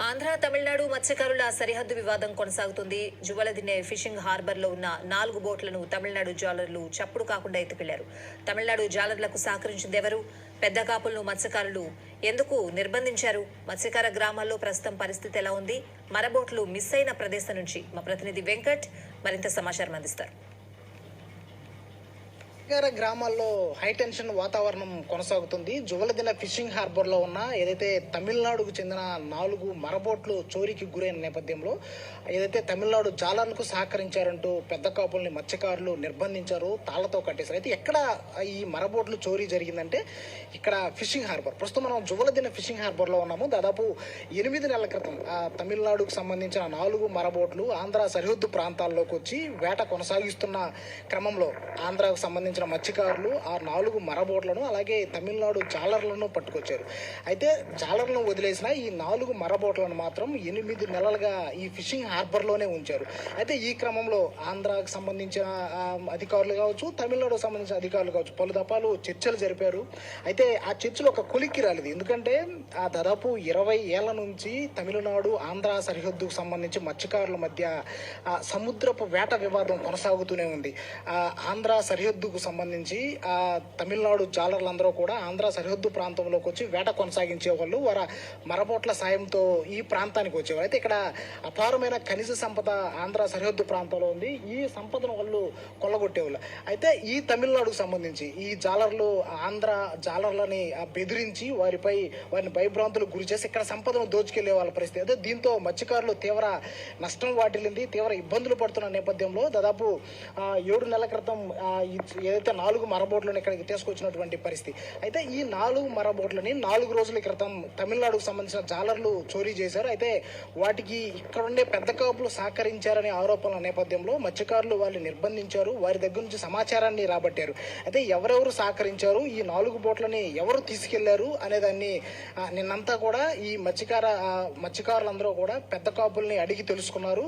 ఆంధ్ర తమిళనాడు మత్స్యకారుల సరిహద్దు వివాదం కొనసాగుతుంది. జువలదిన్నె ఫిషింగ్ హార్బర్ లో ఉన్న 4 బోట్లను తమిళనాడు జాలర్లు చప్పుడు కాకుండా ఎత్తుకెళ్లారు. తమిళనాడు జాలర్లకు సహకరించింది ఎవరు? పెద్ద కాపులను మత్స్యకారులు ఎందుకు నిర్బంధించారు? మత్స్యకార గ్రామాల్లో ప్రస్తుతం పరిస్థితి ఎలా ఉంది? మరబోట్లు మిస్ అయిన ప్రదేశం నుంచి మా ప్రతినిధి వెంకట్ మరింత సమాచారం అందిస్తారు. గ్రామాల్లో హైటెన్షన్ వాతావరణం కొనసాగుతుంది. జువలదిన ఫిషింగ్ హార్బర్ లో ఉన్న ఏదైతే తమిళనాడుకు చెందిన 4 మరబోట్లు చోరీకి గురైన నేపథ్యంలో ఏదైతే తమిళనాడు జాలర్లకు సహకరించారంటూ పెద్ద కాపుల్ని మత్స్యకారులు నిర్బంధించారు, తాళ్లతో కట్టేశారు. అయితే ఎక్కడ ఈ మరబోట్లు చోరీ జరిగిందంటే ఇక్కడ ఫిషింగ్ హార్బర్. ప్రస్తుతం మనం జువలదిన ఫిషింగ్ హార్బర్ లో ఉన్నాము. దాదాపు 8 నెలల క్రితం తమిళనాడుకు సంబంధించిన 4 మరబోట్లు ఆంధ్ర సరిహద్దు ప్రాంతాల్లోకి వచ్చి వేట కొనసాగిస్తున్న క్రమంలో ఆంధ్రాకు సంబంధించిన మత్స్యకారులు ఆ 4 మరబోట్లను అలాగే తమిళనాడు జాలర్లను పట్టుకొచ్చారు. అయితే జాలర్లను వదిలేసిన ఈ 4 మరబోట్లను మాత్రం 8 నెలలుగా ఈ ఫిషింగ్ హార్బర్ లోనే ఉంచారు. అయితే ఈ క్రమంలో ఆంధ్రాకు సంబంధించిన అధికారులు కావచ్చు, తమిళనాడుకు సంబంధించిన అధికారులు కావచ్చు, పలు దఫాలు చర్చలు జరిపారు. అయితే ఆ చర్చలు ఒక కొలిక్కి రాలేదు. ఎందుకంటే ఆ దాదాపు 20 ఏళ్ల నుంచి తమిళనాడు ఆంధ్ర సరిహద్దుకు సంబంధించి మత్స్యకారుల మధ్య సముద్రపు వేట వివాదం కొనసాగుతూనే ఉంది. ఆంధ్ర సరిహద్దుకు సంబంధించి తమిళనాడు జాలర్లందరూ కూడా ఆంధ్ర సరిహద్దు ప్రాంతంలోకి వచ్చి వేట కొనసాగించే వాళ్ళు వారి మరబోట్ల సాయంతో ఈ ప్రాంతానికి వచ్చేవారు. అయితే ఇక్కడ అపారమైన ఖనిజ సంపద ఆంధ్ర సరిహద్దు ప్రాంతంలో ఉంది. ఈ సంపదను వాళ్ళు కొల్లగొట్టేవాళ్ళు. అయితే ఈ తమిళనాడుకు సంబంధించి ఈ జాలర్లు ఆంధ్ర జాలర్లని బెదిరించి వారిని భయభ్రాంతులకు గురి చేసి ఇక్కడ సంపదను దోచుకెళ్లే వాళ్ళ పరిస్థితి. అయితే దీంతో మత్స్యకారులు తీవ్ర నష్టం వాటిల్లింది, తీవ్ర ఇబ్బందులు పడుతున్న నేపథ్యంలో దాదాపు 7 నెలల క్రితం ఏదైతే 4 మరబోట్లను ఇక్కడికి తీసుకొచ్చినటువంటి పరిస్థితి. అయితే ఈ 4 మరబోట్లని 4 రోజుల క్రితం తమిళనాడుకు సంబంధించిన జాలర్లు చోరీ చేశారు. అయితే వాటికి ఇక్కడుండే పెద్ద కాపులు సహకరించారనే ఆరోపణల నేపథ్యంలో మత్స్యకారులు వాళ్ళు నిర్బంధించారు, వారి దగ్గర నుంచి సమాచారాన్ని రాబట్టారు. అయితే ఎవరెవరు సహకరించారు, ఈ 4 బోట్లని ఎవరు తీసుకెళ్లారు అనేదాన్ని నిన్నంతా కూడా ఈ మత్స్యకారులందరూ కూడా పెద్ద కాపుల్ని అడిగి తెలుసుకున్నారు.